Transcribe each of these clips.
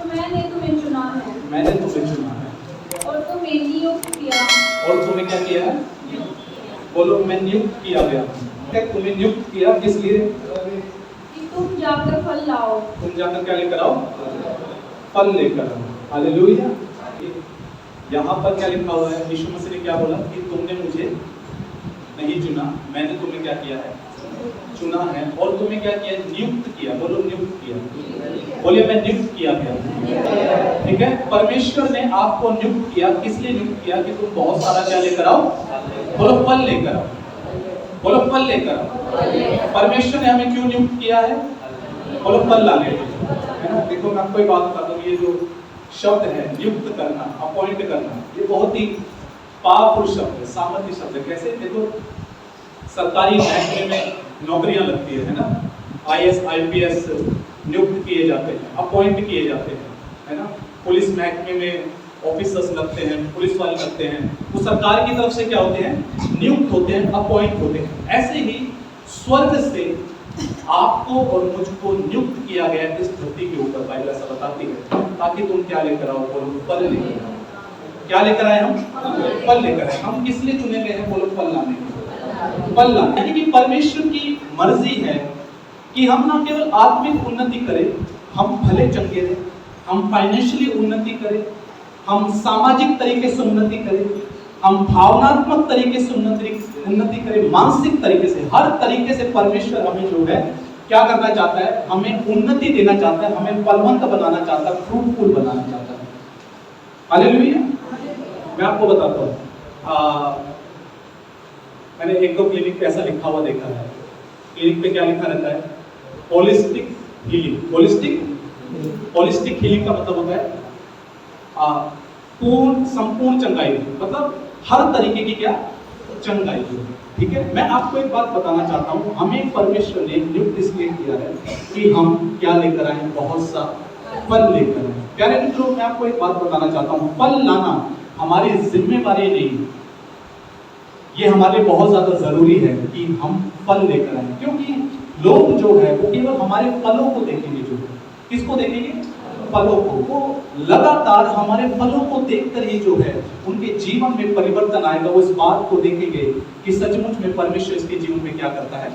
मैंने तुम्हें चुना है। मैंने तुम्हें चुना है। और तुम्हें नियुक्त किया। और तुम्हें क्या किया है? बोलो, मैं नियुक्त किया गया। क्या तुम्हें नियुक्त किया किस लिए? कि तुम जाकर फल लाओ। तुम जाकर क्या लेकर आओ? फल लेकर आओ। हालेलुया। यहाँ पर क्या लिखा हुआ है? यीशु मसीह ने क्या बोला कि तुमने मुझे नहीं चुना, मैंने तुम्हें क्या किया है? चुना है। और तुम्हें क्या किया? नियुक्त किया। बोलो, नियुक्त किया। बोलिए, मैं नियुक्त किया गया। ठीक है, परमेश्वर ने आपको नियुक्त किया। किस लिए नियुक्त किया? कि तुम बहुत सारा क्या लेकर आओ? बोलो, फल लेकर आओ। बोलो, फल लेकर आओ। परमेश्वर ने हमें क्यों नियुक्त किया है? बोलो, फल लाने के लिए, है ना। देखो, मैं आपको एक बात बता दूं, ये जो शब्द है नियुक्त करना, अपॉइंट करना, ये बहुत ही पावरफुल शब्द है, सामर्थ्य शब्द है। कैसे? देखो, सरकारी महकमे में नौकरियां लगती है ना, IAS IPS नियुक्त किए जाते हैं, अपॉइंट किए जाते हैं, है ना। पुलिस महकमे में ऑफिसर्स लगते हैं, पुलिस वाले लगते हैं, वो सरकार की तरफ से क्या होते हैं? नियुक्त होते हैं, अपॉइंट होते हैं। ऐसे ही स्वर्ग से आपको और मुझको नियुक्त किया गया इस धरती के ऊपर, बाइबल ऐसा बताती है, ताकि तुम क्या लेकर आओ? बोलो, फल लेकर आओ। क्या लेकर आए हम? फल लेकर आए। हम किस लिए चुने गए हैं? बोलो, फल लाने के लिए। फल लाने, यानी कि परमेश्वर की मर्जी है कि हम ना केवल आत्मिक उन्नति करें, हम भले चंगे रहें, हम फाइनेंशियली उन्नति करें, हम सामाजिक तरीके से उन्नति करें, हम भावनात्मक तरीके से उन्नति करें, मानसिक तरीके से, हर तरीके से परमेश्वर हमें जो है क्या करना चाहता है? हमें उन्नति देना चाहता है, हमें फलवंत बनाना चाहता है, फ्रूटफुल बनाना चाहता है। हालेलुया। मैं आपको बताता हूँ, मैंने एक दो क्लिनिक पे ऐसा लिखा हुआ देखा है। क्लिनिक पे क्या लिखा रहता है? Holistic healing. होलिस्टिक हीलिंग का मतलब होता है पूर्ण, संपूर्ण चंगाई, मतलब हर तरीके की क्या चंगाई। ठीक है, मैं आपको एक बात बताना चाहता हूँ, हमें परमेश्वर ने नियुक्त इसलिए किया है कि हम क्या लेकर आए? बहुत सा फल लेकर आए। प्यारे मित्रों, मैं आपको एक बात बताना चाहता हूँ, फल लाना हमारी जिम्मेवारी नहीं, ये हमारे लिए बहुत ज्यादा जरूरी है कि हम फल लेकर आए। क्योंकि लोग जो है वो केवल हमारे फलों को देखेंगे। जो किसको देखेंगे? फलों को। वो लगातार हमारे फलों को देखकर ही जो है उनके जीवन में परिवर्तन आएगा। वो इस बात को देखेंगे कि सचमुच में परमेश्वर इसके जीवन में क्या करता है?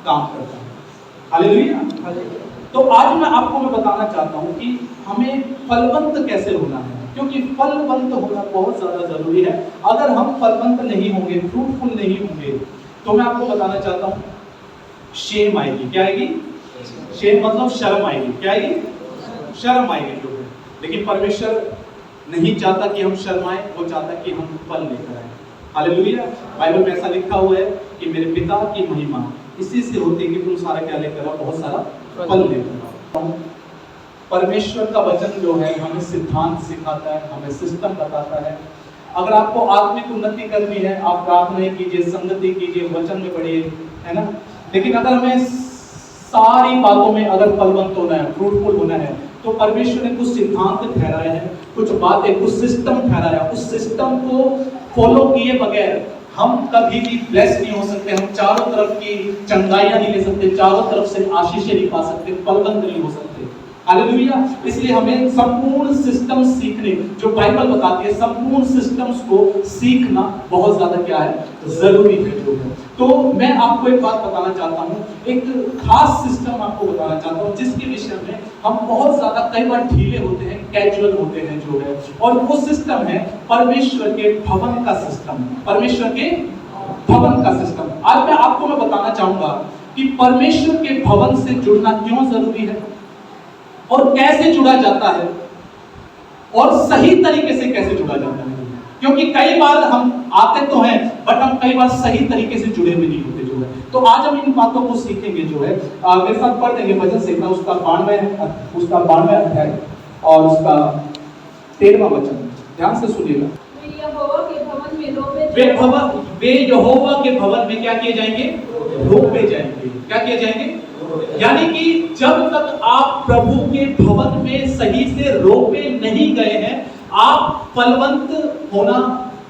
काम करता है। हालेलुया। तो आज मैं आपको बताना चाहता हूं कि हमें फलवंत कैसे होना है, क्योंकि फलवंत होना बहुत ज्यादा जरूरी है। अगर हम फलवंत नहीं होंगे, फ्रूटफुल नहीं होंगे, तो मैं आपको बताना चाहता हूं शेम आएगी। क्या आएगी? शेम मतलब शर्म आएगी। क्या आएगी? शर्म आएगी जो है। लेकिन परमेश्वर नहीं चाहता कि हम शर्माएं, वो चाहता कि हम फल लेकर आए। हालेलुया। बाइबल में ऐसा लिखा हुआ है कि मेरे पिता की महिमा इसी से होती है कि तुम सारा क्या लेकर आओ? बहुत सारा फल लेकर आओ। परमेश्वर का वचन जो है हमें सिद्धांत सिखाता है, हमें सिस्टम बताता है। अगर आपको आत्मिक उन्नति करनी है, आप प्रार्थना कीजिए, संगति कीजिए, वचन में पढ़िए, है ना। लेकिन अगर हमें सारी बातों में अगर फलवंत होना है, फ्रूटफुल होना है, तो परमेश्वर ने कुछ सिद्धांत ठहराए हैं, कुछ बातें, कुछ सिस्टम ठहराया है। उस सिस्टम को फॉलो किए बगैर हम कभी भी ब्लेस नहीं हो सकते। हम चारों तरफ की चंगाइयां नहीं ले सकते, चारों तरफ से आशीषें नहीं पा सकते, फलवंत नहीं हो सकते। हालेलुया। इसलिए हमें संपूर्ण सिस्टम सीखने, जो बाइबल बताती है, संपूर्ण सिस्टम्स को सीखना बहुत ज्यादा क्या है? जरूरी है जो है। तो मैं आपको एक बात बताना चाहता हूँ, एक खास सिस्टम आपको बताना चाहता हूँ, जिसके विषय में हम बहुत ज्यादा कई बार ढीले होते हैं, कैजुअल होते हैं जो है। और वो सिस्टम है परमेश्वर के भवन का सिस्टम। परमेश्वर के भवन का सिस्टम। आज मैं आपको बताना चाहूंगा कि परमेश्वर के भवन से जुड़ना क्यों जरूरी है और कैसे जुड़ा जाता है, और सही तरीके से कैसे जुड़ा जाता है। क्योंकि कई बार हम आते तो हैं, बट हम कई बार सही तरीके से जुड़े हुए नहीं होते जो है। तो आज हम इन बातों को सीखेंगे जो है। मेरे साथ पढ़ देंगे वचन से उसका 92 अध्याय और उसका 13वां वचन, ध्यान से सुनिएगा। वे यहोवा के भवन में क्या किए जाएंगे? रोपे जाएंगे। क्या किए जाएंगे? यानी कि जब तक आप प्रभु के भवन में सही से रोपे नहीं गए हैं, आप फलवंत होना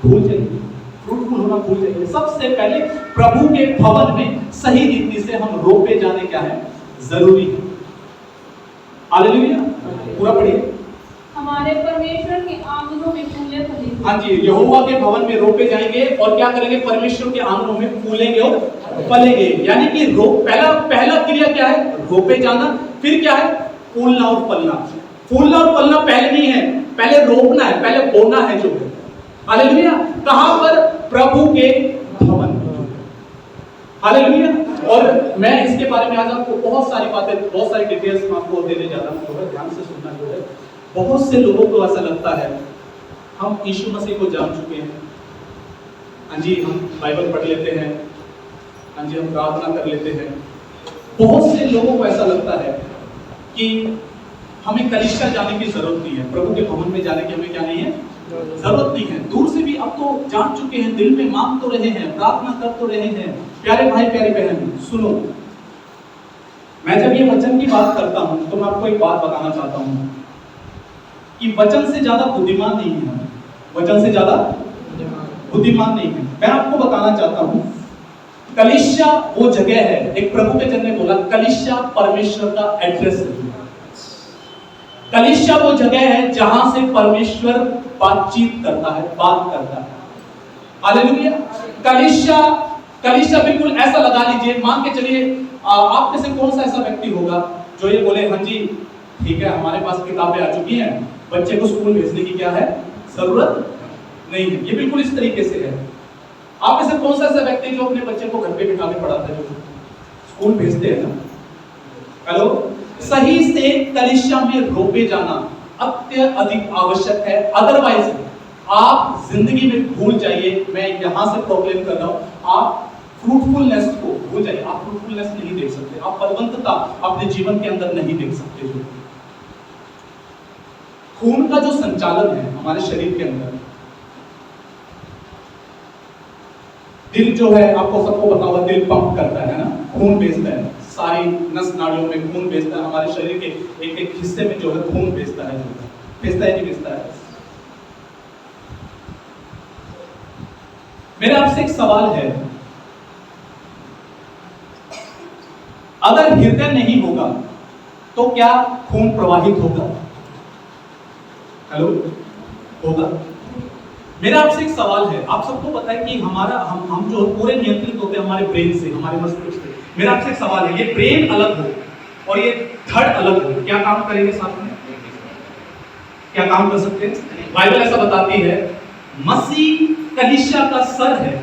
भूल जाएंगे, फ्रूटफुल होना भूल जाएंगे। सबसे पहले प्रभु के भवन में सही रीति से हम रोपे जाने क्या है? जरूरी है। हालेलुया। पूरा पढ़िए। हाँ जी, यहोवा के भवन में रोपे जाएंगे और क्या करेंगे? परमेश्वर के आंगनों में फूलेंगे और फलेंगे। यानी कि पहला क्रिया क्या है? रोपे जाना। फिर क्या है? फूलना और फलना। फूलना और फलना पहले नहीं है, पहले रोपना है, पहले बोना है जो है। हालेलुया। कहां पर? प्रभु के भवन। हालेलुया। और मैं इसके बारे में आज आपको बहुत सारी बातें, बहुत सारी डिटेल्स मैं आपको देने जा रहा हूं, थोड़ा ध्यान से सुनना जो है। बहुत से लोगों को ऐसा लगता है हम यीशु मसीह को जान चुके हैं, हाँ जी, हम बाइबल पढ़ लेते हैं, हाँ जी, हम प्रार्थना कर लेते हैं। बहुत से लोगों को ऐसा लगता है कि हमें कलीसिया जाने की जरूरत नहीं है, प्रभु के भवन में जाने की हमें क्या नहीं है? जरूरत नहीं है। दूर से भी अब तो जान चुके हैं, दिल में मांग तो रहे हैं, प्रार्थना कर तो रहे हैं। प्यारे भाई, प्यारी बहन, सुनो, मैं जब ये वचन की बात करता हूं तो मैं आपको एक बात बताना चाहता हूं कि वचन से ज्यादा बुद्धिमान नहीं है, वचन से ज्यादा बुद्धिमान नहीं है। मैं आपको बताना चाहता हूं, कलीसिया वो जगह है, एक प्रभु के जन ने बोला, कलीसिया परमेश्वर का एड्रेस है। कलीसिया वो जगह है जहां से परमेश्वर बातचीत करता है, बात करता है। हालेलुया। कलीसिया बिल्कुल ऐसा लगा लीजिए, मान के चलिए, आप में से कौन सा ऐसा व्यक्ति होगा जो ये बोले, हाँ जी ठीक है, हमारे पास किताबें आ चुकी हैं, बच्चे को स्कूल भेजने की क्या है? जरूरत नहीं है। ये बिल्कुल इस तरीके से है। आप में से कौन सा ऐसा व्यक्ति जो अपने बच्चे को घर पे बिठा के पढ़ाता है, जो स्कूल भेजते हैं ना? हेलो। सही से कलीसिया में रोपे जाना अत्यधिक आवश्यक है, अदरवाइज आप जिंदगी में भूल जाइए। मैं यहां से प्रोक्लेम कर रहा हूं, आप फ्रूटफुलनेस को भूल जाइए। आप फ्रूटफुलनेस नहीं देख सकते, आप फलवंतता अपने जीवन के अंदर नहीं देख सकते। जो खून का जो संचालन है हमारे शरीर के अंदर, दिल जो है, आपको सबको पता होगा, दिल पंप करता है ना, खून भेजता है, सारी नस नाड़ियों में खून भेजता है, हमारे शरीर के एक एक हिस्से में जो है खून भेजता है, भेजता है नहीं भेजता है? मेरा आपसे एक सवाल है, अगर हृदय नहीं होगा तो क्या खून प्रवाहित होगा? हेलो, होगा? मेरा आपसे एक सवाल है, आप सबको पता है कि हमारा हम जो पूरे नियंत्रित होते हैं हमारे ब्रेन से, हमारे मस्तिष्क से। मेरा आपसे एक सवाल है, ये ब्रेन अलग हो और ये थर्ड अलग हो, क्या काम करेंगे साथ में? क्या काम कर सकते हैं? बाइबल ऐसा बताती है, मसीह कलीसिया का सर है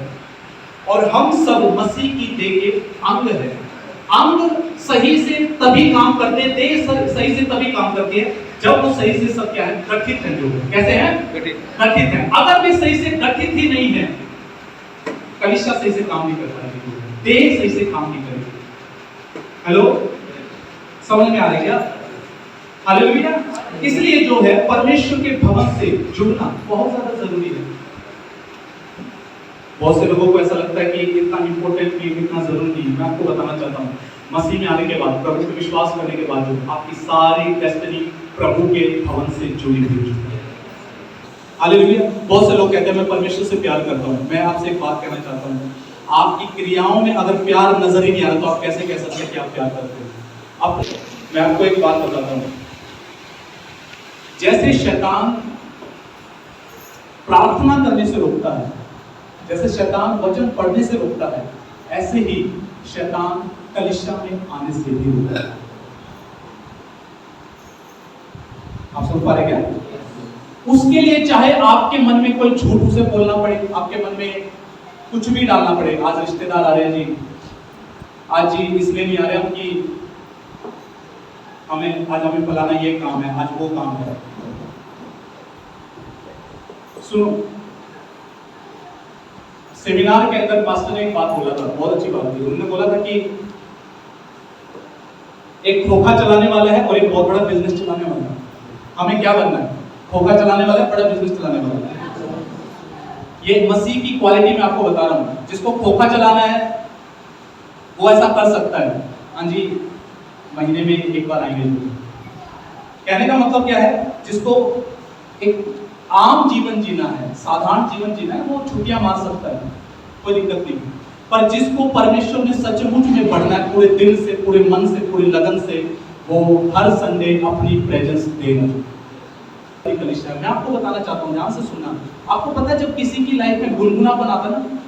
और हम सब मसीह की देह के अंग है। अंग सही से तभी काम करते हैं, देह सही से तभी काम करती है जब वो सही से सब क्या है? गठित है। जो कैसे हैं? गठित है। अगर वे सही से गठित ही नहीं है, कलीसिया सही से काम नहीं करता है, देह सही से काम नहीं करेगी। हेलो, समझ में आ रही क्या? हालेलुया। इसलिए जो है परमेश्वर के भवन से जुड़ना बहुत ज्यादा जरूरी है। बहुत से लोगों को ऐसा लगता है कि इतना इंपॉर्टेंट नहीं, इतना जरूरी नहीं। मैं आपको बताना चाहता हूँ, मसीह में आने के बाद, प्रभु पे विश्वास करने के बाद, जो आपकी सारी डेस्टिनी प्रभु के भवन से जुड़ी हुई है। हालेलुया। बहुत से लोग कहते हैं मैं परमेश्वर से प्यार करता हूँ। मैं आपसे एक बात कहना चाहता हूँ, आपकी क्रियाओं में अगर प्यार नजर ही नहीं आ रहा तो आप कैसे कह सकते हैं कि आप प्यार करते हैं? अब मैं आपको एक बात बताता हूँ, जैसे शैतान प्रार्थना करने से रोकता है, जैसे शैतान वचन पढ़ने से रोकता है, ऐसे ही शैतान कलीसिया में आने से भी रोकता है। आप सुन पा रहे क्या? उसके लिए चाहे आपके मन में कोई झूठ उसे बोलना पड़े, आपके मन में कुछ भी डालना पड़े। आज रिश्तेदार आ रहे हैं जी, आज जी इसलिए नहीं आ रहे हम कि हमें फलाना ये काम है, आज वो काम है। सुनो, सेमिनार के अंदर पास्टर ने एक बात बोला था, बहुत अच्छी बात थी। उन्होंने बोला था कि एक खोखा चलाने वाला है और एक बहुत बड़ा बिजनेस चलाने वाला है। हमें क्या बनना है? खोखा चलाने वाला है, बड़ा बिजनेस चलाने वाला है। ये मसीह की क्वालिटी में आपको बता रहा हूं। जिसको खोखा चलाना है वो ऐसा कर सकता है, हाँ जी, महीने में एक बार आएंगे। कहने का मतलब क्या है? जिसको एक आम जीवन जीना है, साधारण जीवन जीना है, वो छुट्टियां मार सकता है, कोई दिक्कत नहीं। पर जिसको परमेश्वर ने सचमुच में बढ़ना है, पूरे दिल से, पूरे मन से, पूरी लगन से, वो हर संडे अपनी प्रेजेंस देगा। कलीसिया। मैं आपको बताना चाहता हूँ, ध्यान से सुनना। आपको पता है जब किसी की लाइफ में गुनगुनापन आता है ना,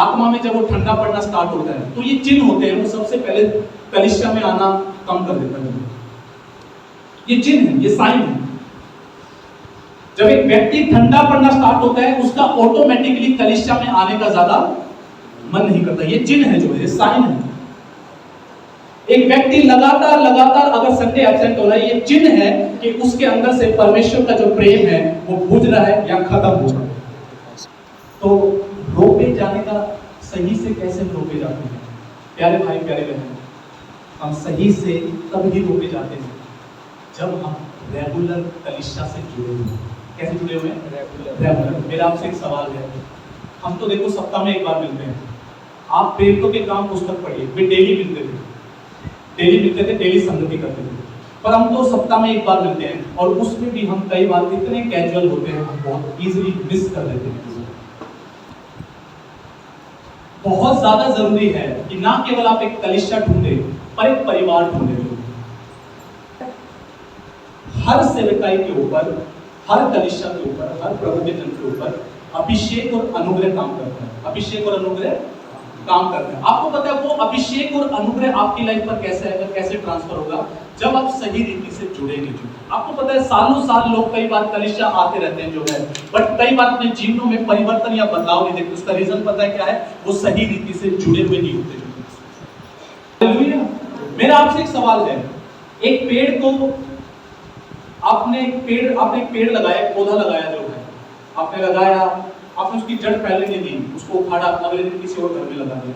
आत्मा में जब वो ठंडा पड़ना स्टार्ट होता है, तो ये चिन्ह होते हैं, वो सबसे पहले कलीसिया में आना कम कर देता है। ये चिन्ह है, ये साइन है। जब एक व्यक्ति ठंडा पड़ना स्टार्ट होता है, उसका ऑटोमेटिकली कलीसिया में आने का ज्यादा मन नहीं करता। ये चिन्ह है, जो है साइन है। एक व्यक्ति लगातार अगर संडे एब्सेंट हो रहा है, ये चिन्ह है कि उसके अंदर से परमेश्वर का जो प्रेम है वो बुझ रहा है या खत्म हो रहा है। तो रोके जाने का सही से कैसे रोके जाते हैं? प्यारे भाई प्यारे बहन, हम सही से तब ही रोके जाते हैं जब हम रेगुलर कलीसिया से जुड़े हुए। कैसे जुड़े हुए हैं? रेगुलर। मेरा आपसे एक सवाल है, हम तो देखो सप्ताह में एक बार मिलते हैं। आप प्रेरितों के काम पुस्तक पढ़िए, वे डेली मिलते थे, डेली संगति करते थे। पर हम तो सप्ताह में एक बार मिलते हैं, और उसमें भी हम कई बार इतने कैजुअल होते हैं, हम बहुत इजीली मिस कर देते हैं। बहुत ज्यादा जरूरी है कि ना केवल आप एक कलीसिया ढूंढे, पर एक परिवार ढूंढे। हर सेवकाई के ऊपर, हर कलीसिया के ऊपर, हर प्रभु के जन के ऊपर अभिषेक और अनुग्रह काम करता है। अभिषेक और अनुग्रह काम करता है। आपको पता है वो अभिषेक और अनुग्रह आपकी लाइफ पर कैसे आएगा, कैसे ट्रांसफर होगा? जब आप सही रीति से जुड़ेंगे। आपको पता है सालों साल लोग कई बार कलीसिया आते रहते हैं, जो है, बट कई बार अपने जीवनों में परिवर्तन या बदलाव नहीं देखते। उसका रीजन पता है क्या है? वो सही रीति से जुड़े हुए नहीं होते। हालेलुया। मेरा आपसे एक सवाल है, एक पेड़ को आपने एक पेड़ लगाया, पौधा लगाया, जो है आपने लगाया, आपने उसकी जड़ फैलने नहीं दी, उसको उखाड़ा, अगले दिन किसी और घर में लगा दिया,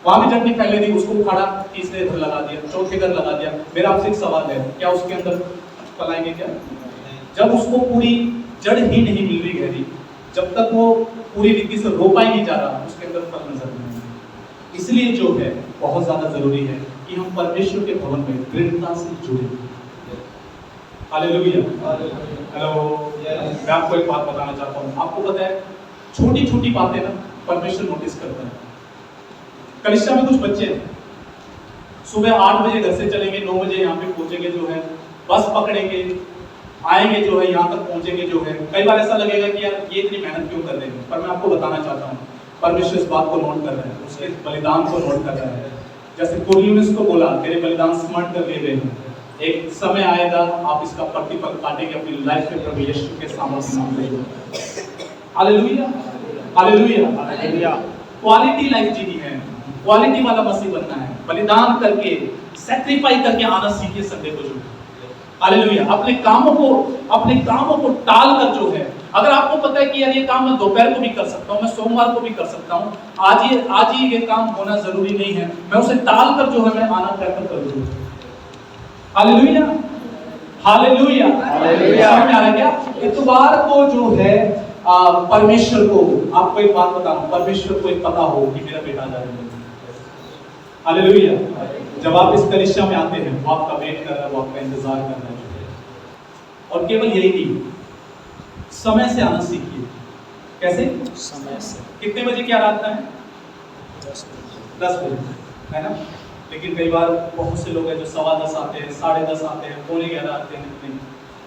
वहां भी जड़ नहीं फैलने दी, उसको उखाड़ा, तीसरे घर लगा दिया, चौथे घर लगा दिया। मेरा आपसे एक सवाल है, क्या उसके अंदर फल आएंगे? क्या? जब उसको पूरी जड़ ही नहीं मिल रही गहरी, जब तक वो पूरी रीति से रोपा ही नहीं जा रहा, उसके अंदर फल नजर नहीं आएंगे। इसलिए जो है बहुत ज्यादा जरूरी है कि हम परमेश्वर के भवन में दृढ़ता से जुड़े। हालेलुया। हेलो, मैं आपको एक बात बताना चाहता हूँ। आपको पता है छोटी छोटी बातें ना परमेश्वर नोटिस करता है। कलीसिया में कुछ बच्चे सुबह 8 बजे घर से चलेंगे, 9 बजे यहाँ पे पहुंचेंगे, जो है बस पकड़ेंगे, आएंगे, जो है यहाँ तक पहुंचेंगे, जो है कई बार ऐसा लगेगा कि यार ये इतनी मेहनत क्यों कर रहे हैं। पर मैं आपको बताना चाहता हूँ, परमेश्वर इस बात को नोट कर रहा है, उसके बलिदान को नोट कर रहा है। जैसे कुरनेलियुस को बोला, तेरे बलिदान स्मरण कर लिए गए, एक समय आएगा आप इसका प्रतिफल काटेंगे अपनी लाइफ में प्रभु यीशु के सामने। Hallelujah, hallelujah, hallelujah. Quality life जीनी है, क्वालिटी वाला मसीह बनना है। बलिदान करके, सैक्रिफाइस करके आना सीखिए संडे को। जो हालेलुया, अपने कामों को टाल कर, जो है, अगर आपको पता है कि यार ये काम मैं दोपहर को भी कर सकता हूँ, मैं सोमवार को भी कर सकता हूँ, आज ही ये काम होना जरूरी नहीं है, मैं उसे टाल कर, जो है, मैं आना प्रेफर करूँगा। Hallelujah, hallelujah, hallelujah. समझ में आ रहा है क्या? इतवार को जो है परमेश्वर को, आपको एक बात बताऊं, परमेश्वर को एक पता हो कि मेरा बेटा आ जाएगा। हालेलुया। जब आप इस कलीसिया में आते हैं, वो आपका वेट कर रहा है, वो आपका इंतजार कर रहा है। और केवल यही नहीं, समय से आना सीखिए। कैसे? समय से। कितने बजे की आराधना है? 10 बजे, है ना? लेकिन कई बार बहुत से लोग हैं जो 10:15 आते हैं, 10:30 आते हैं, 11:45 आते हैं। नहीं,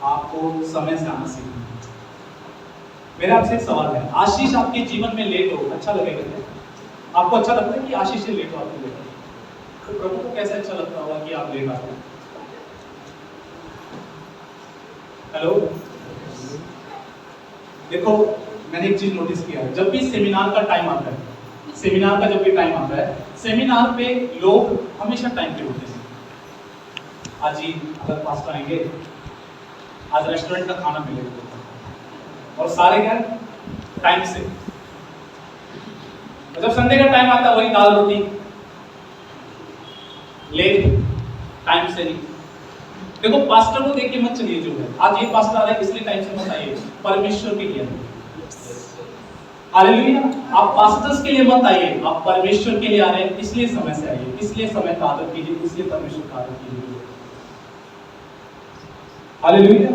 आपको समय से आना सीखना। मेरा आपसे एक सवाल है, आशीष आपके जीवन में लेट हो, अच्छा लगेगा क्या? आपको अच्छा लगता है कि आशीष से लेट हो? आपको लेट, तो प्रभु को कैसे अच्छा लगता होगा कि आप लेट आते हैं? हेलो, देखो मैंने एक चीज नोटिस किया है, जब भी सेमिनार का टाइम आता है, सेमिनार का जब भी टाइम आता है, सेमिनार पे लोग हमेशा टाइम पे होते हैं। आज ही अगर पास्टर आएंगे, आज रेस्टोरेंट का खाना मिलेगा, और सारे क्या टाइम से। जब संडे का टाइम आता है, वही दाल रोटी, लेट, टाइम से नहीं। देखो पास्टर को देख के मत चलिए, जो है आज ये पास्टर आ रहा है इसलिए टाइम से मत आइए, परमेश्वर के लिए। हालेलुया। आप पास्टर्स के लिए मत आइए, आप परमेश्वर के लिए आ रहे हैं, इसलिए समय से आइए, इसलिए समय का आदर कीजिए, इसलिए परमेश्वर का आदर कीजिए। हालेलुया।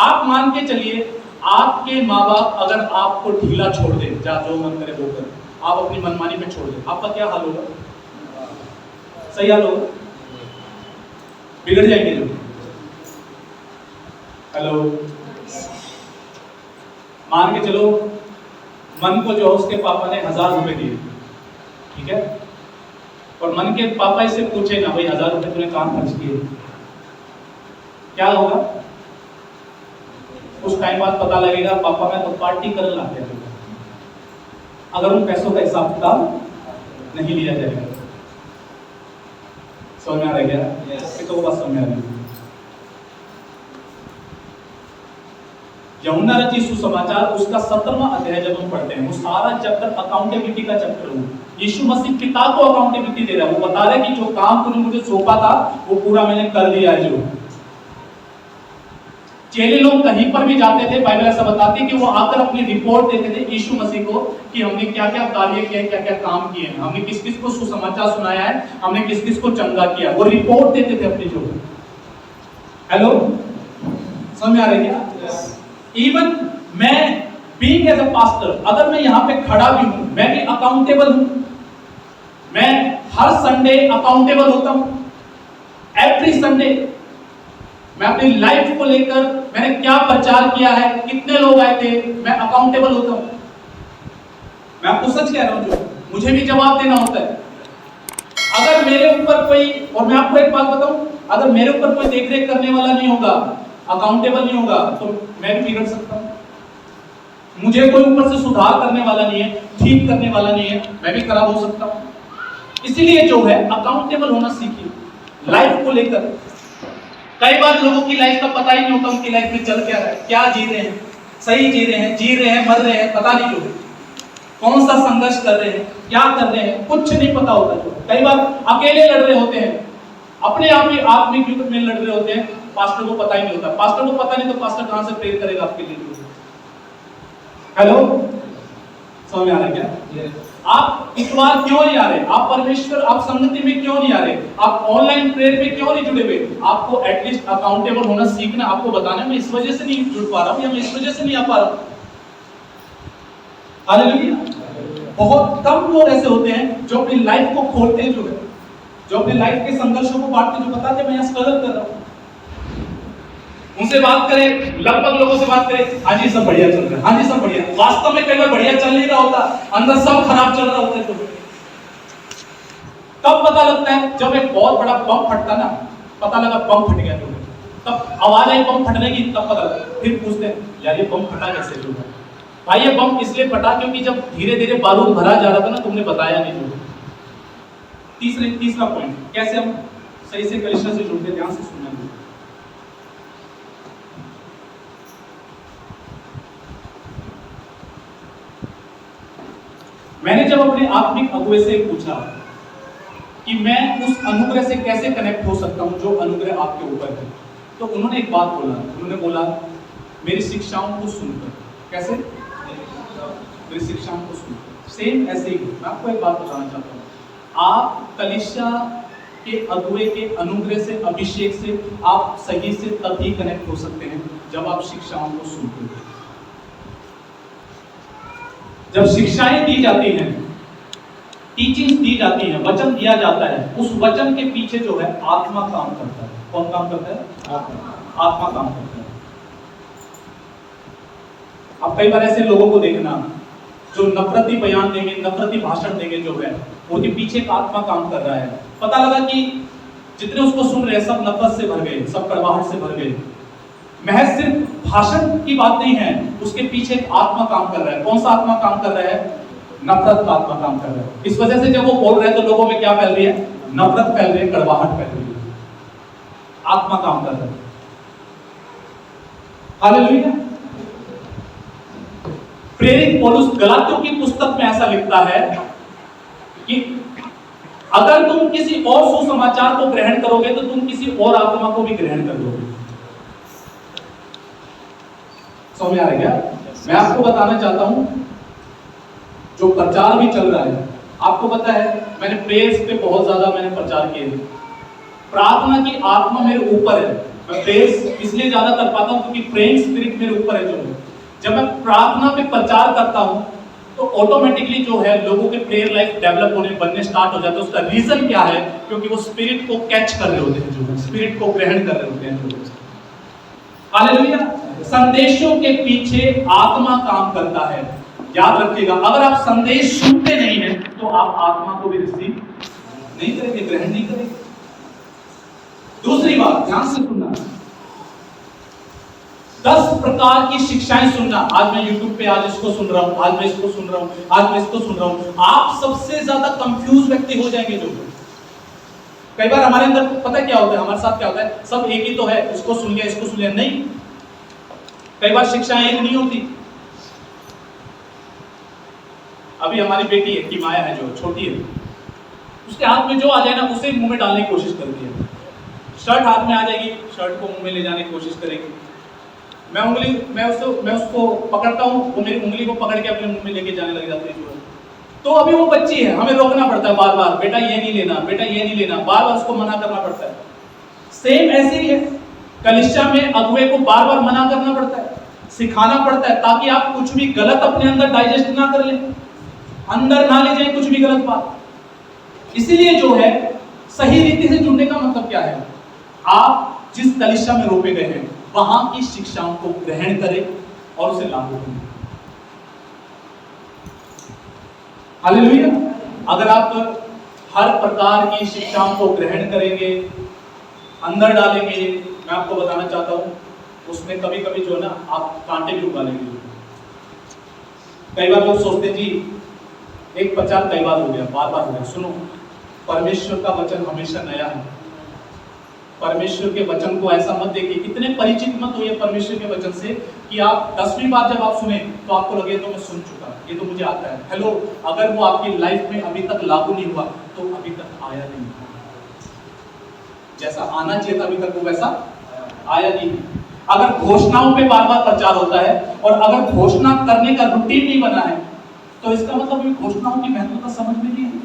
आप मान के चलिए, आपके माँ बाप अगर आपको ढीला छोड़ दे, जा जो मन करे वो कर, आप अपनी मनमानी पे छोड़ दे, आपका क्या हाल होगा? सही हाल होगा? बिगड़ जाएंगे लोग। हेलो, मान के चलो मन को जो उसके पापा ने 1000 रुपए दिए, ठीक है, और मन के पापा इससे पूछे ना भाई 1000 रुपए तूने कहां खर्च किए, क्या होगा? उस टाइम बाद पता लगेगा पापा मैं तो पार्टी करने लाते हैं, अगर उन पैसों का हिसाब किताब नहीं लिया जाएगा। समझ में आ रहा क्या? तो बात समझ में आ रही। यहुन्ना रचित सुसमाचार उसका 17वां अध्याय जब हम पढ़ते हैं, वो सारा चैप्टर अकाउंटेबिलिटी का चैप्टर है। यीशु मसीह पिता को अकाउंटेबिलिटी दे रहा है, वो बता रहा है कि जो काम तूने मुझे सौंपा था वो पूरा मैंने कर दिया है। जो चेले लोग कहीं पर भी जाते थे, बाइबल ऐसा बताती है कि वो आकर अपनी रिपोर्ट देते थे यीशु मसीह को कि हमने क्या क्या कार्य किए, क्या क्या काम किए हैं, हमने किस किस को सुसमाचार सुनाया है, हमने किस किस को चंगा किया। वो रिपोर्ट देते थे अपनी। जो हेलो, समझ में आ रही है? इवन मैं बीइंग एज अ पास्टर, अगर मैं यहाँ पे खड़ा भी हूं, मैं भी अकाउंटेबल हूं। मैं हर संडे अकाउंटेबल होता हूं, एवरी संडे। मैं अपनी लाइफ को लेकर मैंने क्या प्रचार किया है, कितने लोग आए थे, मैं अकाउंटेबल होता हूं। मैं आपको सच कह रहा हूं, जो मुझे भी जवाब देना होता है। अगर मेरे ऊपर कोई, और मैं आपको एक बात बताऊं, अगर मेरे ऊपर कोई देखरेख करने वाला नहीं होगा, अकाउंटेबल नहीं होगा, तो मैं भी बिगड़ सकता हूं। मुझे कोई ऊपर से सुधार करने वाला नहीं है, ठीक करने वाला नहीं है, मैं भी खराब हो सकता हूं। इसीलिए जो है अकाउंटेबल होना सीखिए लाइफ को लेकर। कई बार लोगों की लाइफ का पता ही नहीं होता उनकी लाइफ में चल क्या रहा है, क्या जी रहे हैं, सही जी रहे हैं, मर रहे हैं, पता नहीं जो कौन सा संघर्ष कर रहे हैं, क्या कर रहे हैं, कुछ नहीं पता होता। जो कई बार अकेले लड़ रहे होते हैं, अपने आप ही आत्मिक युद्ध में लड़ रहे होते हैं, पास्टर को पता ही नहीं होता। पास्टर को पता नहीं तो पास्टर कहां से प्रेयर करेगा आपके लिए? हेलो, समझ में आ रहा है क्या? आप इतवार क्यों नहीं आ रहे? आप परमेश्वर, आप संगति में क्यों नहीं आ रहे? आप ऑनलाइन प्रेयर में क्यों नहीं जुड़े हुए? आपको एटलीस्ट अकाउंटेबल होना सीखना। आपको बताना मैं इस वजह से नहीं जुड़ पा रहा हूं, या मैं इस वजह से नहीं आ पा रहा हूं। हालेलुया। बहुत कम लोग ऐसे होते हैं जो अपनी लाइफ को खोलते हैं, जो अपनी लाइफ के संघर्षों को बांटते, जो बताते हैं मैं यहां स्ट्रगल कर रहा हूं। उनसे बात करें, लगभग लोगों से बात करें, हाँ जी सब बढ़िया चल रहा है, हाँ जी सब बढ़िया। वास्तव में कई बार बढ़िया चल नहीं रहा होता, अंदर सब खराब चल रहा होता है। तो कब पता लगता है? जब एक बहुत बड़ा बम फटता ना, पता लगा बम फट गया, तो तब आवाज आई बम फटने की, तब पता लगा। फिर पूछते हैं यार ये बम फटा कैसे? जो भाई ये बम इसलिए फटा क्योंकि जब धीरे धीरे बारूद भरा जा रहा था ना, तुमने बताया नहीं। जो तीसरा पॉइंट, कैसे हम सही से कलीसिया से जुड़ते, ध्यान से सुनना। मैंने जब अपने आत्मिक अगुवे से पूछा कि मैं उस अनुग्रह से कैसे कनेक्ट हो सकता हूं जो अनुग्रह आपके ऊपर है, तो उन्होंने एक बात बोला। उन्होंने बोला मेरी शिक्षाओं को सुनकर। कैसे? मेरी शिक्षाओं को सुनकर। सेम ऐसे ही मैं आपको एक बात बताना चाहता हूं, आप कलीसिया के अगुवे के अनुग्रह से, अभिषेक से आप सही से तभी कनेक्ट हो सकते हैं जब आप शिक्षाओं को सुनते हैं। जब शिक्षाएं दी जाती हैं, टीचिंग्स दी जाती हैं, वचन दिया जाता है, उस वचन के पीछे जो है आत्मा काम करता है। कौन काम करता है? आत्मा काम करता है। अब कई बार ऐसे लोगों को देखना जो नफरती बयान देंगे, नफरती भाषण देंगे, जो है उनके पीछे एक आत्मा काम कर रहा है। पता लगा कि जितने उसको सुन रहे हैं सब नफरत से भर गए, सब कड़वाहट से भर गए। महज सिर्फ भाषण की बात नहीं है, उसके पीछे एक आत्मा काम कर रहा है। कौन सा आत्मा काम कर रहा है? नफरत का आत्मा काम कर रहा है। इस वजह से जब वो बोल रहे हैं तो लोगों में क्या फैल रही है? नफरत फैल रही है, कड़वाहट फैल रही है। आत्मा काम कर रहा है। हालेलुया। प्रेरित पौलुस गलातियों की पुस्तक में ऐसा लिखता है कि अगर तुम किसी और सुसमाचार को ग्रहण करोगे तो तुम किसी और आत्मा को भी ग्रहण कर लोगे। समझ आ रहा है क्या? मैं आपको बताना चाहता हूं, जो प्रचार भी चल रहा है, आपको पता है मैंने प्रेयर्स पे बहुत ज्यादा मैंने प्रचार किए हैं। प्रार्थना की आत्मा मेरे ऊपर है। मैं प्रेयर्स इसलिए ज्यादा कर पाता हूं क्योंकि प्रेइंग स्पिरिट मेरे ऊपर है। जो है जब मैं प्रार्थना पे प्रचार करता हूं तो ऑटोमेटिकली जो है लोगों के प्रेयर लाइफ डेवलप होने, बनने स्टार्ट हो जाता है। उसका रीजन क्या है? क्योंकि वो स्पिरिट को कैच कर रहे होते हैं, जो स्पिरिट को ग्रहण कर रहे होते हैं। हालेलुया। संदेशों के पीछे आत्मा काम करता है। याद रखिएगा, अगर आप संदेश सुनते नहीं हैं तो आप आत्मा को भी रिसीव नहीं करेंगे, ग्रहण नहीं करेंगे। दूसरी बात, ध्यान से सुनना, 10 प्रकार की शिक्षाएं सुनना। आज मैं YouTube पे आज इसको सुन रहा हूं, आज मैं इसको सुन रहा हूं, आज मैं इसको सुन रहा हूं। आप सबसे ज्यादा कंफ्यूज व्यक्ति हो जाएंगे। जो कई बार हमारे अंदर पता क्या होता है, हमारे साथ क्या होता है, सब एक ही तो है, इसको सुन लिया, इसको सुन लिया, नहीं। कई बार शिक्षाएं एक नहीं होती। अभी हमारी बेटी है कि माया है, जो छोटी है, उसके हाथ में जो आ जाए ना उसे मुंह में डालने की कोशिश करती है। शर्ट हाथ में आ जाएगी, शर्ट को मुंह में ले जाने की कोशिश करेगी। मैं उसको पकड़ता हूँ, वो मेरी उंगली को पकड़ के अपने मुंह में लेके जाने लग जाती है। तो अभी वो बच्ची है, हमें रोकना पड़ता है बार बार, बेटा ये नहीं लेना, बेटा ये नहीं लेना, बार बार उसको मना करना पड़ता है। सेम ऐसे ही है, कलीसिया में अगुवे को बार बार मना करना पड़ता है, सिखाना पड़ता है, ताकि आप कुछ भी गलत अपने अंदर डाइजेस्ट ना कर लें, अंदर ना ले जाए कुछ भी गलत बात। इसीलिए जो है सही रीति से जुड़ने का मतलब क्या है, आप जिस कलीसिया में रोपे गए हैं वहां की शिक्षाओं को ग्रहण करें और उसे लागू करें। हालेलुया। अगर आप हर प्रकार की शिक्षाओं को ग्रहण करेंगे, अंदर डालेंगे, मैं आपको बताना चाहता हूं, उसमें कभी कभी जो है ना आप कांटे भी उगा लेंगे। कई बार लोग सोचते हैं जी एक प्रचार कई बार हो गया, बार बार हो गया। सुनो, परमेश्वर का वचन हमेशा नया है। परमेश्वर के वचन को ऐसा मत देखिए, इतने परिचित मत होइए परमेश्वर के वचन से कि आप 10वीं बार जब आप सुने तो आपको लगे तो मैं सुन चुका, ये तो मुझे आता है। हेलो, अगर वो आपकी लाइफ में अभी तक लागू नहीं हुआ तो अभी तक आया नहीं, जैसा आना चाहिए था अभी तक वो वैसा आया नहीं। अगर घोषणाओं पे बार बार प्रचार होता है और अगर घोषणा करने का रूटीन नहीं बना है तो इसका मतलब घोषणाओं की महत्वता समझ में नहीं है।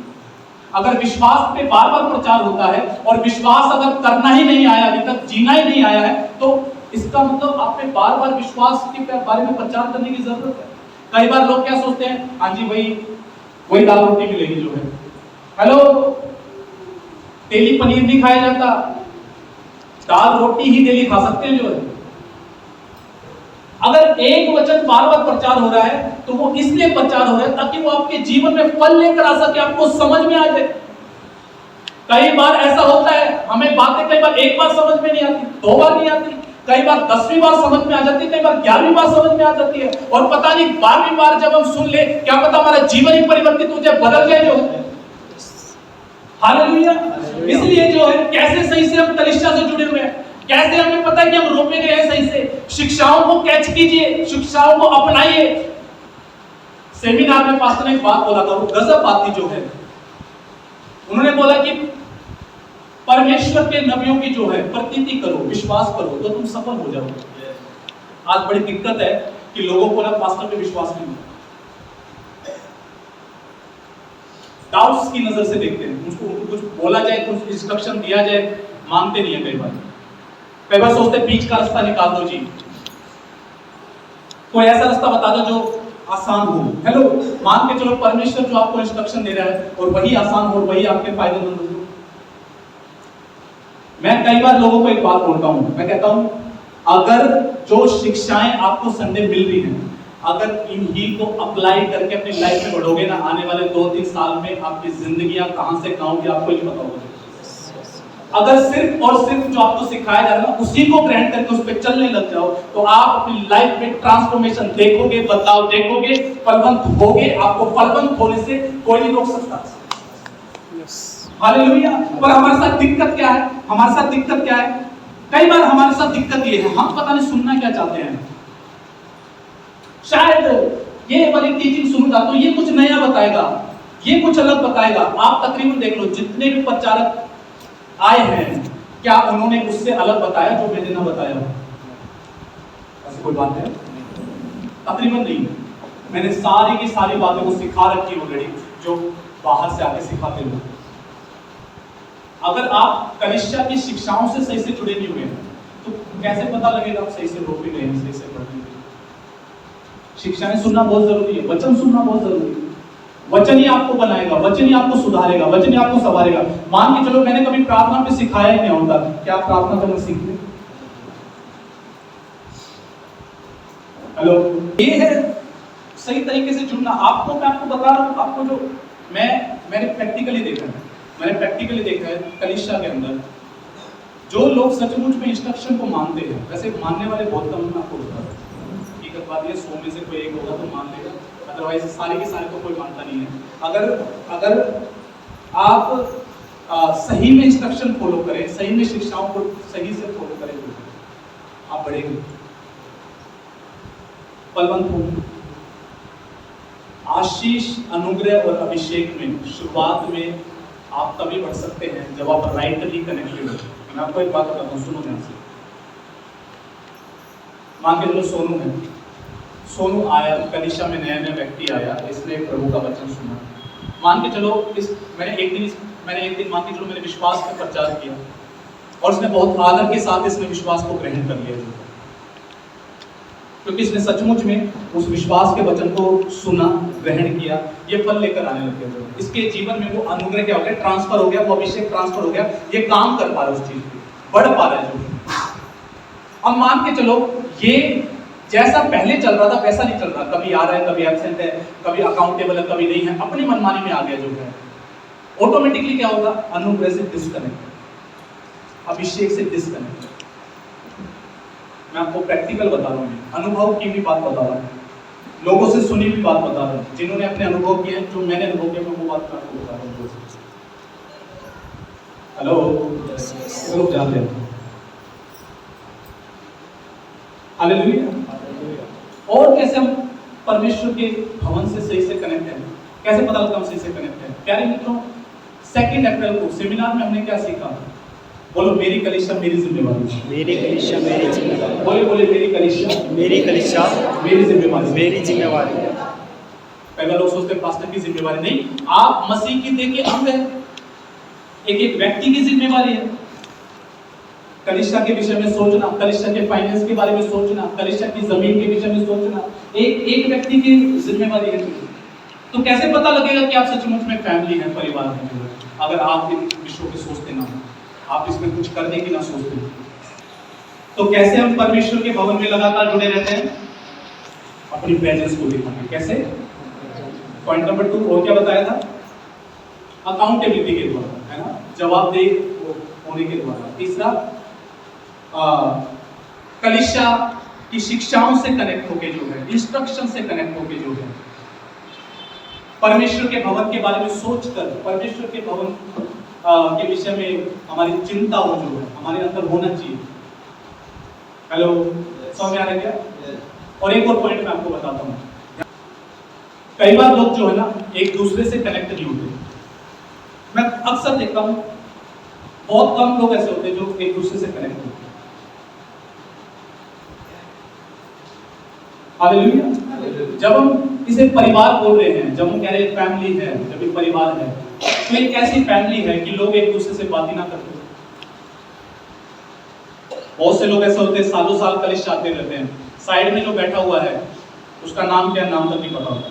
अगर विश्वास पे बार बार प्रचार होता है और विश्वास अगर करना ही नहीं आया, अभी तक जीना ही नहीं आया है, तो इसका मतलब आप पे बार बार विश्वास के बारे में प्रचार करने की जरूरत है। कई बार लोग क्या सोचते हैं, हाँ जी वही दाल रोटी मिलेगी जो है। हेलो, डेली पनीर नहीं खाया जाता, दाल रोटी ही डेली खा सकते हैं जो है। अगर एक वचन बार बार प्रचार हो रहा है तो वो इसलिए प्रचार हो रहा है ताकि वो आपके जीवन में फल लेकर आ सके, आपको समझ में आ जाए। कई बार ऐसा होता है, हमें बातें कई बार एक बार समझ में नहीं आती, 2 बार नहीं आती, कई बार 10वीं बार समझ में आ जाती है, कई बार 11वीं बार समझ में आ जाती है, और पता नहीं 12वीं बार जब हम सुन ले, क्या पता हमारा जीवन ही परिवर्तित हो जाए, बदल जाए जो है। हालेलुया। इसलिए जो है कैसे सही से हम कलीसिया से जुड़े हुए हैं, कैसे हमें पता है कि हम रोपे गए हैं सही से। शिक्षाओं को कैच कीजिए, शिक्षाओं को अपनाइए। सेमिनार में पास्टर ने एक बात बोला था, वो गजब बात थी जो है। उन्होंने बोला कि परमेश्वर के नबियों की जो है प्रतीति करो, विश्वास करो तो तुम सफल हो जाओगे। आज बड़ी दिक्कत है कि लोगों को ना पास्टर पे विश्वास नहीं होता, डाउट्स की नजर से देखते हैं। उनको कुछ बोला जाए, कुछ इंस्ट्रक्शन दिया जाए, मानते नहीं है। कई बार सोचते हैं बीच का रास्ता निकाल दो जी, कोई ऐसा रास्ता बता दो जो आसान हो। हेलो, मान के चलो परमेश्वर जो आपको इंस्ट्रक्शन दे रहा है और वही आसान हो, वही आपके फायदेमंद हो। मैं कई बार लोगों को एक बात बोलता हूं, मैं कहता हूं अगर जो शिक्षाएं आपको संडे मिल रही हैं, अगर इन्हीं को अप्लाई करके अपनी लाइफ में बढ़ोगे ना, आने वाले 2-3 साल में आपकी जिंदगियां कहां से कहां होगी आपको नहीं पता होगा। अगर सिर्फ और सिर्फ जो आपको सिखाया जा रहा है उसी को ग्रहण करके उस पर चलने लग जाओ तो आप अपनी लाइफ में ट्रांसफॉर्मेशन देखोगे, बदलाव देखोगे, फलवंत होगे। आपको फलवंत होने से कोई नहीं रोक सकता। हालेलुया। पर हमारे साथ दिक्कत क्या है, हमारे साथ दिक्कत क्या है, कई बार हमारे साथ दिक्कत ये है, हम पता नहीं सुनना क्या चाहते हैं। शायद ये वाली टीचिंग सुनूंगा तो ये कुछ नया बताएगा, ये कुछ अलग बताएगा। आप तकरीबन देख लो जितने भी प्रचारक आए हैं, क्या उन्होंने उससे अलग बताया जो मैंने ना बताया? ऐसी कोई बात है? तकरीबन नहीं। मैंने सारी की सारी बातें को सिखा रखी ऑलरेडी, जो बाहर से आके सिखाते लोग। अगर आप कलीसिया की शिक्षाओं से सही से जुड़े नहीं हुए हैं तो कैसे पता लगेगा आप सही से रोके गए हैं, सही से पढ़ रहे हैं? शिक्षाएं सुनना बहुत जरूरी है, वचन सुनना बहुत जरूरी है। वचन ही आपको बनाएगा, वचन ही आपको सुधारेगा, वचन ही आपको संवारेगा। मान के चलो मैंने कभी प्रार्थना पे सिखाया ही नहीं होता, क्या आप प्रार्थना करना सीख लें? हेलो, ये है सही तरीके से चुनना। मैं आपको बता रहा हूँ, आपको जो मैंने प्रैक्टिकली देखा है कलीसिया के अंदर जो लोग सचमुच में इंस्ट्रक्शन को मानते हैं। वैसे मानने वाले बहुत कम, मैं आपको बता रहा हूँ, हकीकत बात ये 100 में से कोई एक होगा तो मान लेगा, अदरवाइज सारे के सारे को कोई मानता नहीं है। अगर आप सही में इंस्ट्रक्शन फॉलो करें, सही में शिक्षाओं को सही से फॉलो करें तो आप बढ़ेंगे, बलवंत होंगे। आशीष, अनुग्रह और अभिषेक में शुरुआत में आप तभी बढ़ सकते हैं जब आप राइटली कनेक्टेड हो। मैं आपको एक बात बताता हूँ, सुनो ध्यान से। मान के चलो सोनू आया, कलीसिया में नया व्यक्ति आया, इसने प्रभु का वचन सुना। मान के चलो मैंने एक दिन मान के चलो मैंने विश्वास का प्रचार किया और उसने बहुत आदर के साथ इसने विश्वास को ग्रहण कर लिया, क्योंकि इसने सचमुच में उस विश्वास के वचन को सुना, ग्रहण किया, ये फल लेकर आने लग गया। इसके जीवन में वो अनुग्रह क्या हो गया, ट्रांसफर हो गया, वो अभिषेक ट्रांसफर हो गया, ये काम कर पा रहा है, उस चीज पे बढ़ पा रहा है। अब मान के चलो ये जैसा पहले चल रहा था वैसा नहीं चल रहा, कभी आ रहा है, कभी एब्सेंट है, कभी अकाउंटेबल है, कभी नहीं है, अपनी मनमानी में आ गया जो है, ऑटोमेटिकली क्या होगा, अनुग्रह से डिस्कनेक्ट, अभिषेक से डिस्कनेक्ट। मैं आपको प्रैक्टिकल बता रहा हूँ, अनुभव की भी बात बता रहा हूँ, लोगों से सुनी भी बात बता रहा हूँ, जिन्होंने अपने अनुभव किए, जो मैंने अनुभव किया, मैं वो बात आपको बता रहा हूँ। हेलो, लोग जानते हैं। हालेलुया। और कैसे हम परमेश्वर के भवन से सही से कनेक्ट हैं, कैसे पता लगता है हम सही से कनेक्ट हैं? प्यारे मित्रों, 2 अप्रैल को सेमिनार में हमने क्या सीखा? बोलो, मेरी कलीसिया मेरी जिम्मेवारी। मेरी कलीसिया मेरी जिम्मेवारी। बोले मेरी कलीसिया मेरी कलीसिया मेरी जिम्मेवारी। मेरी जिम्मेवारी। पहले लोग सोचते हैं पास्टर की जिम्मेवारी, नहीं, आप मसीह की देह के अंग हैं, एक व्यक्ति की जिम्मेवारी है। कलीसिया के विषय में सोचना, कलीसिया के फाइनेंस के बारे में सोचना, कलीसिया की जमीन के विषय में सोचना, एक व्यक्ति की जिम्मेवारी है। तो कैसे पता लगेगा कि आप सचमुच में फैमिली है, परिवार है, अगर आप इन विषयों पे सोचते ना, आप इसमें कुछ करने की ना सोचते? तो कैसे हम परमेश्वर के भवन में लगातार जुड़े रहते हैं? अपनी प्रेजेंस को दिखाते। कैसे? पॉइंट नंबर 2 और क्या बताया था? अकाउंटेबिलिटी के द्वारा, है ना, जवाबदेह होने के द्वारा। तीसरा, कलीसिया की शिक्षाओं से कनेक्ट होके जो है, इंस्ट्रक्शन से कनेक्ट होके जो है, परमेश्वर के भवन के बारे में सोचकर, परमेश्वर के भवन के विषय में हमारी चिंता हो जो है, हमारे अंदर होना चाहिए। हेलो, समझ में आ रहा है क्या? और एक और पॉइंट मैं आपको बताता हूँ, कई बार लोग जो है ना एक दूसरे से कनेक्ट नहीं होते। मैं अक्सर देखता हूँ बहुत कम लोग ऐसे होते हैं जो एक दूसरे से कनेक्ट होते हैं। हालेलुया। जब हम इसे परिवार बोल रहे हैं, जब हम कह रहे हैं फैमिली है, जब ये परिवार है, तो एक ऐसी फैमिली है कि लोग एक दूसरे से बात ही ना करते। बहुत से लोग ऐसे होते हैं सालों साल कलीसिया आते रहते हैं, साइड में जो बैठा हुआ है उसका नाम क्या, नाम तक नहीं पता होता,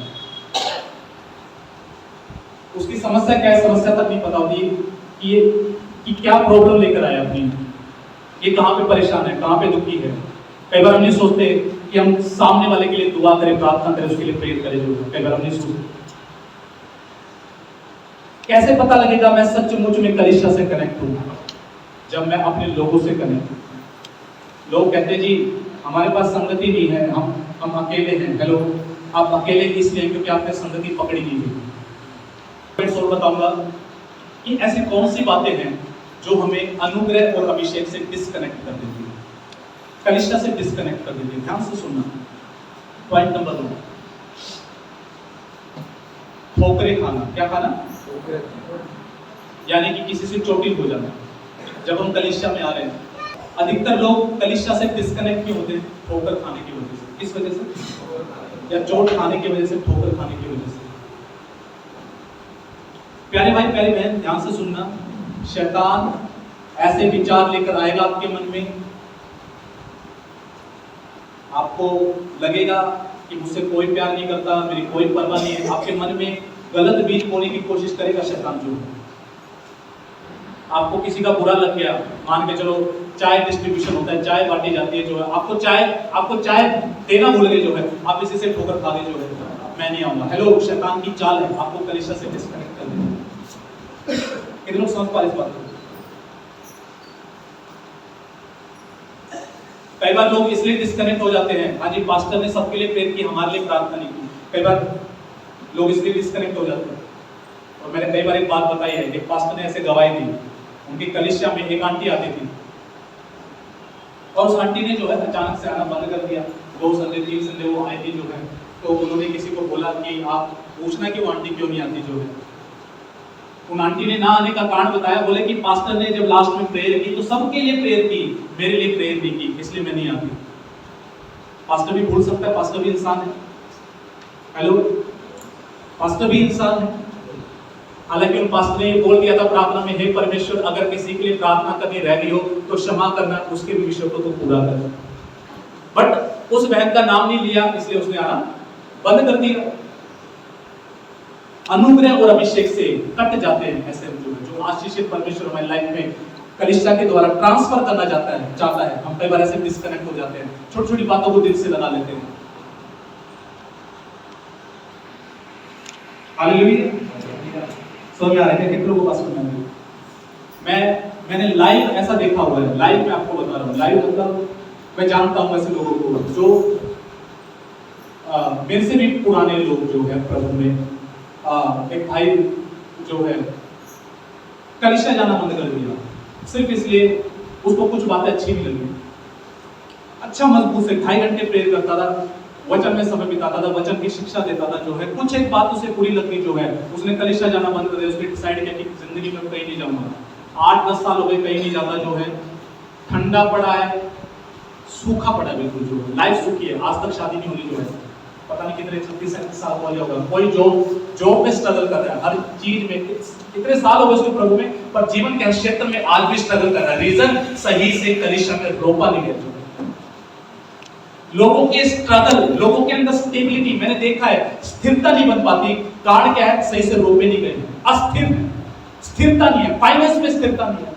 उसकी समस्या क्या है, समस्या तक नहीं पता होती कि क्या प्रॉब्लम लेकर आया अपनी, ये कहाँ पे परेशान है, कहाँ पे दुखी है। कई बार हम नहीं सोचते कि हम सामने वाले के लिए दुआ करें, प्रार्थना करें, उसके लिए प्रेयर करें, जो कई बार हम नहीं सोचते। कैसे पता लगेगा मैं सचमुच में कलीसिया से कनेक्ट हूँ? जब मैं अपने लोगों से कनेक्ट हूँ। लोग कहते हैं जी हमारे पास संगति नहीं है, हम अकेले हैं। हेलो, आप अकेले इसलिए क्योंकि आपने संगति पकड़ी नहीं है। मैं और बताऊंगा कि ऐसी कौन सी बातें हैं जो हमें अनुग्रह और अभिषेक से डिस्कनेक्ट कर देती है, कलीसिया से डिस्कनेक्ट कर देती है। ध्यान से सुनना। पॉइंट नंबर 2, ठोकरे खाना। क्या खाना? यानी कि किसी से चोटिल हो जाना। जब हम कलीसिया में आ रहे हैं, अधिकतर लोग कलीसिया से डिस्कनेक्ट क्यों होते हैं? ठोकर खाने की वजह से। किस वजह से? या चोट खाने की वजह से, ठोकर खाने की वजह से। प्यारे भाई, प्यारी बहन, ध्यान से सुनना। शैतान ऐसे विचार लेकर आएगा आपके मन में, आपको लगेगा कि मुझसे कोई प्यार नहीं करता, मेरी कोई परवाह नहीं है। आपके मन में गलत बीज बोने की कोशिश करेगा शैतान जो। आपको किसी का बुरा लग गया, मान के चलो चाय डिस्ट्रीब्यूशन होता है, चाय बांटी जाती है, जो है आपको चाय देना भूल गए, जो है आप इसी से ठोकर खा गए, जो है मैं नहीं आऊंगा। हेलो, शैतान की चाल है आपको कलीसिया से डिस्कनेक्ट कर देना। कितने लोग समझ पा इस बात को? कई बार लोग इसलिए डिस्कनेक्ट हो जाते हैं, हाँ जी पास्टर ने सबके लिए प्रेयर की, हमारे लिए प्रार्थना नहीं की। कई बार लोग इसलिए डिस्कनेक्ट हो जाते हैं। और मैंने कई बार एक बात बताई है, एक पास्टर ने ऐसे गवाही दी, उनकी कलीसिया में एक आंटी आती थी और उस आंटी ने जो है अचानक से आना बंद कर दिया। 2 संडे 3 संडे वो आई थी, जो है तो उन्होंने किसी को बोला कि आप पूछना कि वो आंटी क्यों नहीं आती, जो है उन आंटी ने ना आने का कारण बताया, बोले कि पास्टर ने जब लास्ट में प्रेयर की तो सबके लिए प्रेयर की, मेरे लिए प्रेयर नहीं की, इसलिए मैं नहीं आती। पास्टर भी भूल सकता है, पास्टर भी इंसान है। हेलो, पास्टर भी इंसान है। हालांकि उन पास्टर ने ये बोल दिया था प्रार्थना में, हे परमेश्वर अगर किसी के लिए प्रार्थना करनी रह गई हो तो क्षमा करना, उसके भी विषय को तो पूरा करना। बट उस बहन का नाम नहीं लिया, इसलिए उसने आना बंद कर दिया। अनुग्रह और अभिषेक से कट जाते हैं ऐसे जो आशीषित परमेश्वर हमारी लाइफ में कलीसिया के द्वारा ट्रांसफर करना चाहता है। हम कई बार ऐसे डिस्कनेक्ट हो जाते हैं, छोटी छोटी बातों को दिल से लगा लेते हैं। हालेलुया। समझ में आ रहा है कितनों को पास करना है? मैंने लाइव ऐसा देखा हुआ है, लाइव मैं आपको बता रहा हूँ। लाइव मतलब मैं जानता हूँ ऐसे लोगों को जो मेरे से भी पुराने लोग जो है प्रभु में, एक भाई जो है कलीसिया जाना बंद कर दिया, सिर्फ इसलिए उसको कुछ बातें अच्छी नहीं लगी। अच्छा मजबूत से 2.5 घंटे प्रेयर करता था, वचन में समय बिताता था, वचन की शिक्षा देता था, जो है कुछ एक बात उसे बुरी लगी, जो है उसने कलीसिया जाना बंद कर दिया। उसने डिसाइड किया कि जिंदगी में कहीं नहीं जाऊंगा। 8-10 साल हो गए कहीं नहीं जाता, जो है ठंडा पड़ा है, सूखा पड़ा बिल्कुल, जो है लाइफ सूखी है। आज तक शादी नहीं हुई, जो है पता नहीं कितने 36-37 साल हो गया होगा। कोई जॉब में स्ट्रगल कर रहा है, हर चीज में कितने साल हो गए उसको प्रभु में, पर जीवन के क्षेत्र में आज भी स्ट्रगल कर रहा है। रीजन सही से कलीसिया में रोपा नहीं गया। लोगों के स्ट्रगल, लोगों के अंदर स्टेबिलिटी मैंने देखा है, स्थिरता नहीं बन पाती। कारण क्या है? सही से रोपे नहीं गए, स्थिरता नहीं है। फाइनेंस में स्थिरता नहीं है,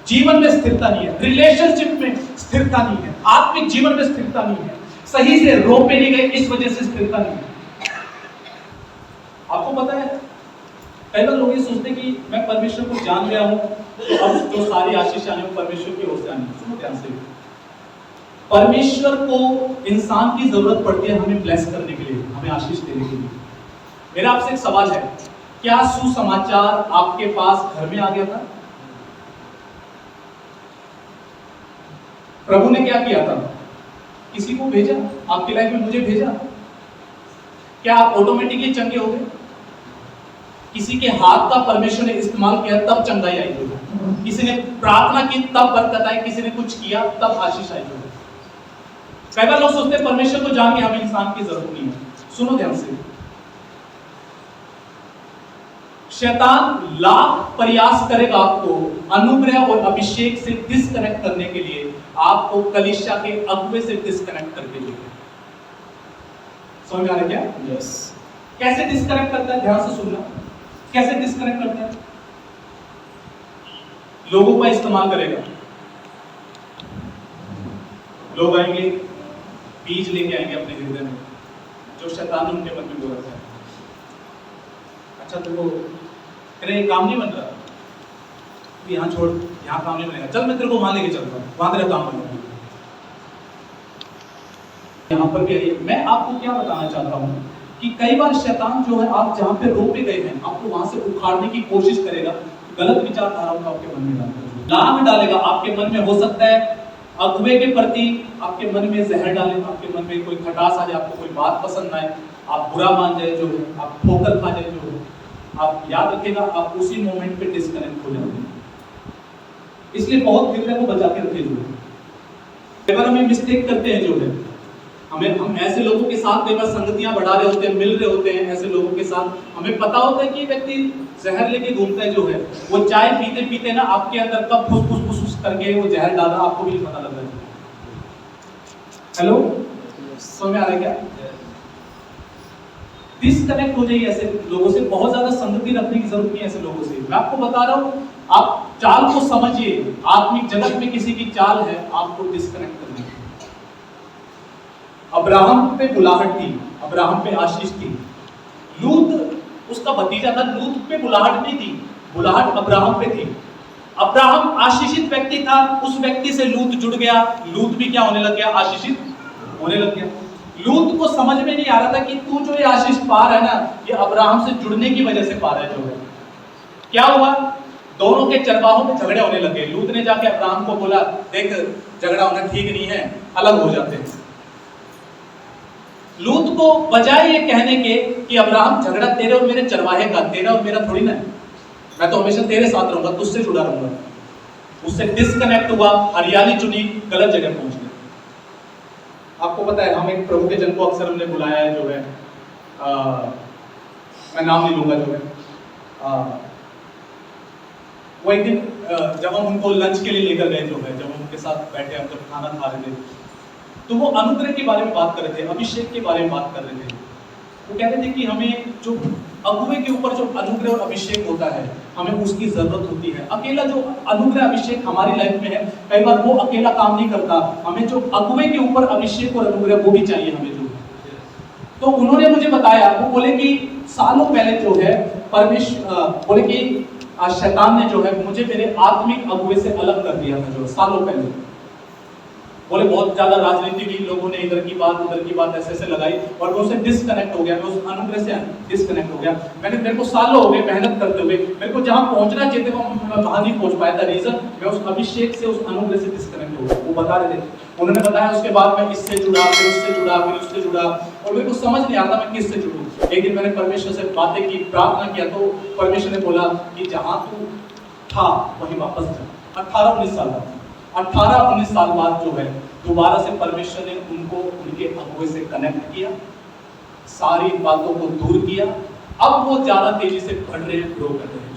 जीवन में स्थिरता नहीं है, रिलेशनशिप में स्थिरता नहीं है, आत्मिक जीवन में स्थिरता नहीं है, सही से रोपे नहीं गए, इस वजह से स्थिरता नहीं है। आपको पता है कई बार लोग ये सोचते हैं कि मैं परमेश्वर को जान गया हूं तो अब जो सारी आशीष आनी परमेश्वर की ओर से आनी। सुनो ध्यान से, परमेश्वर को इंसान की जरूरत पड़ती है हमें ब्लेस करने के लिए, हमें आशीष देने के लिए। मेरा आपसे एक सवाल है, क्या सुसमाचार आपके पास घर में आ गया था? प्रभु ने क्या किया था? किसी को भेजा, आपकी लाइफ में मुझे भेजा। क्या आप ऑटोमेटिकली चंगे हो गए? किसी के हाथ का परमेश्वर ने इस्तेमाल किया तब चंगाई आई, किसी ने प्रार्थना की तब बरकत आई, किसी ने कुछ किया तब आशीष आई। कई बार लोग सोचते हैं परमेश्वर को जान के हमें इंसान की जरूरत नहीं है। सुनो ध्यान से, शैतान लाख प्रयास करेगा आपको अनुग्रह और अभिषेक से डिस्कनेक्ट करने के लिए, आपको कलीसिया के अगुवे से डिस्कनेक्ट करके लिए। समझ में आ रहा है क्या? यस। कैसे डिस्कनेक्ट करता है? ध्यान से सुनना, कैसे डिस्कनेक्ट करता है? लोगों का इस्तेमाल करेगा। लोग आएंगे, बीज लेके आएंगे अपने हृदय में, जो शैतान ने उनके मन में बोला था। अच्छा तेरे तेरा काम नहीं बन रहा, तो यहाँ छोड़, यहाँ काम नहीं बनेगा, चल मैं तेरे को वहां लेके चलता हूँ, वहां तेरा काम बनेगा। यहाँ पर भी मैं आपको क्या बताना चाहता हूँ कि कई बार शैतान जो है, आप जहाँ पे रोपे गए हैं आपको वहां से उखाड़ने की कोशिश करेगा। गलत विचारधाराओं को आपके मन में डालेगा, लाभ डालेगा आपके मन में। हो सकता है अगुवे के प्रति आपके मन में जहर डाले, आपके मन में कोई खटास आ जाए, आपको कोई बात पसंद ना आए, आप बुरा मान जाए, जो है आप ठोकर खा जाए, जो है आप याद रखेगा, आप उसी मोमेंट पे डिस्कनेक्ट हो जाते हैं। इसलिए बहुत हृदय को बचा के रखे। जो है कई बार हमें मिस्टेक करते हैं, जो है हम ऐसे लोगों के साथ कई बार संगतियां बढ़ा रहे होते हैं, मिल रहे होते हैं ऐसे लोगों के साथ। हमें पता होता है कि व्यक्ति जहर लेके घूमता है, जो है वो चाय पीते पीते ना आपके अंदर कब फुस फुस करके वो जहर डाला, आपको भी पता लग रहा है। हेलो, समझ में आ रहा है क्या? डिस्कनेक्ट हो जाइए ऐसे लोगों से। बहुत ज्यादा संगति रखने की जरूरत नहीं है ऐसे लोगों से। मैं आपको बता रहा हूँ, आप चाल को समझिए। आत्मिक जगत में किसी की चाल है, आपको डिस्कनेक्ट करनी है। अब्राहम पे बुलाहट थी, अब्राहम पे आशीष थी। लूत उसका भतीजा था, लूत पे बुलाहट नहीं थी, बुलाहट अब्राहम पे थी। अब्राहम आशीषित व्यक्ति था, उस व्यक्ति से लूत जुड़ गया, लूत भी क्या होने लग गया, आशीषित होने लग गया। लूत को समझ में नहीं आ रहा था कि तू जो ये आशीष पा रहा है ना, ये अब्राहम से जुड़ने की वजह से पा रहा है जो है। क्या हुआ, दोनों के चरवाहों में झगड़े होने लगे। लूत ने जाके अब्राहम को बोला, देख झगड़ा होना ठीक नहीं है, अलग हो जाते हैं। लूत को बजाय ये कहने के कि अब्राहम झगड़ा तेरे और मेरे चरवाहे का, तेरा और मेरा थोड़ी ना है, मैं तो हमेशा तेरे साथ रहूंगा, तुझसे जुड़ा रहूंगा, उससे डिस्कनेक्ट हुआ, हरियाली चुनी, गलत जगह पहुंच गए। आपको पता है, हम एक प्रभु के जन को अक्सर हमने बुलाया है जो है, मैं नाम नहीं लूंगा जो है, वो एक दिन जब हम उनको लंच के लिए लेकर गए जो है, जब हम उनके साथ बैठे, हम जब खाना खा रहे थे, तो वो अनुग्रह के बारे में बात कर रहे थे, अभिषेक के बारे में बात कर रहे थे। वो कह रहे थे कि हमें जो अगुवे के ऊपर जो अनुग्रह और अभिषेक होता है, हमें उसकी जरूरत होती है। अकेला जो अनुग्रह अभिषेक हमारी लाइफ में है, कई बार वो अकेला काम नहीं करता, हमें जो अगुवे के ऊपर अभिषेक और अनुग्रह वो भी चाहिए हमें जो। तो उन्होंने मुझे बताया, वो बोले कि सालों पहले जो है परमेश्वर बोले कि शैतान ने जो है मुझे मेरे आत्मिक अगुवे से अलग कर दिया था, जो सालों पहले। बोले बहुत ज्यादा राजनीति की लोगों ने इधर की बात उधर की बात ऐसे ऐसे लगाई और मैं उससे डिस्कनेक्ट हो गया, मैं उस अनुग्रह से डिस्कनेक्ट हो गया। मेरे को सालों हो गए मेहनत करते हुए, मेरे को जहां पहुंचना चाहिए था मैं वहां नहीं पहुंच पाया था। रीजन, मैं उस अभिषेक से, उस अनुग्रह से डिस्कनेक्ट हो गया। वो बता रहे थे, उन्होंने बताया उसके बाद मैं इससे जुड़ा, फिर उससे जुड़ा, फिर उससे जुड़ा, और मेरे को समझ नहीं आता मैं किससे जुड़ूं। एक दिन मैंने परमेश्वर से बातें की, प्रार्थना किया, तो परमेश्वर ने बोला कि जहां तू था वहीं वापस जा। 18-19 साल बाद, 18-19 साल बाद जो है दोबारा से परमेश्वर ने उनको उनके अगुवे से कनेक्ट किया, सारी बातों को दूर किया। अब वो ज्यादा तेजी से बढ़ रहे हैं, ग्रो कर रहे हैं।